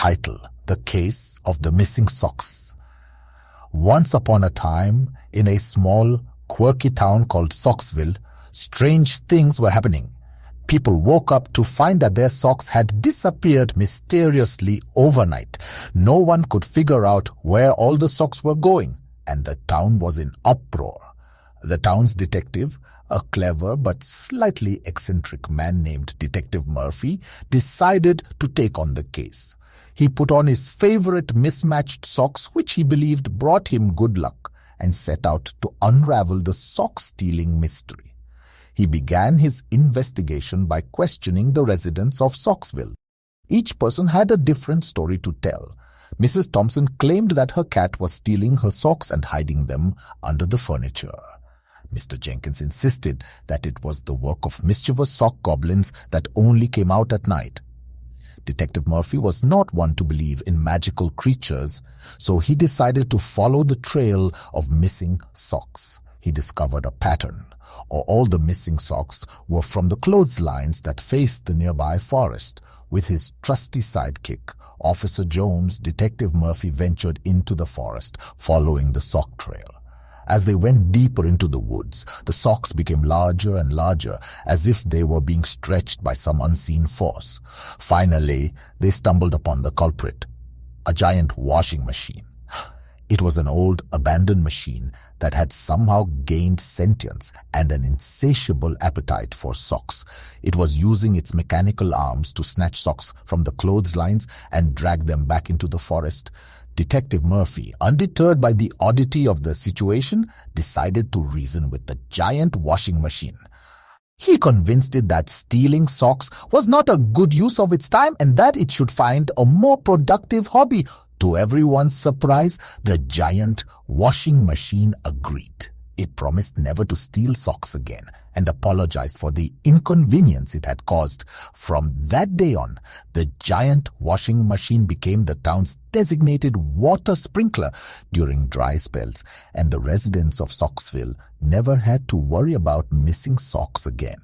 title, The Case of the Missing Socks. Once upon a time, in a small, quirky town called Socksville, strange things were happening. People woke up to find that their socks had disappeared mysteriously overnight. No one could figure out where all the socks were going, and the town was in uproar. The town's detective, a clever but slightly eccentric man named Detective Murphy, decided to take on the case. He put on his favorite mismatched socks, which he believed brought him good luck, and set out to unravel the sock-stealing mystery. He began his investigation by questioning the residents of Socksville. Each person had a different story to tell. Mrs. Thompson claimed that her cat was stealing her socks and hiding them under the furniture. Mr. Jenkins insisted that it was the work of mischievous sock goblins that only came out at night. Detective Murphy was not one to believe in magical creatures, so he decided to follow the trail of missing socks. He discovered a pattern. All the missing socks were from the clotheslines that faced the nearby forest. With his trusty sidekick, Officer Jones, Detective Murphy ventured into the forest, following the sock trail. As they went deeper into the woods, the socks became larger and larger, as if they were being stretched by some unseen force. Finally, they stumbled upon the culprit, a giant washing machine. It was an old, abandoned machine that had somehow gained sentience and an insatiable appetite for socks. It was using its mechanical arms to snatch socks from the clotheslines and drag them back into the forest. Detective Murphy, undeterred by the oddity of the situation, decided to reason with the giant washing machine. He convinced it that stealing socks was not a good use of its time and that it should find a more productive hobby. To everyone's surprise, the giant washing machine agreed. It promised never to steal socks again and apologized for the inconvenience it had caused. From that day on, the giant washing machine became the town's designated water sprinkler during dry spells, and the residents of Socksville never had to worry about missing socks again.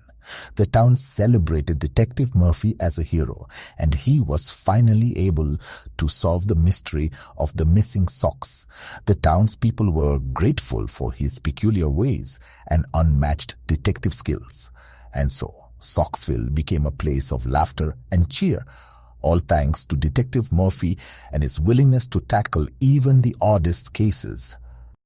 The town celebrated Detective Murphy as a hero, and he was finally able to solve the mystery of the missing socks. The townspeople were grateful for his peculiar ways and unmatched detective skills. And so, Socksville became a place of laughter and cheer, all thanks to Detective Murphy and his willingness to tackle even the oddest cases.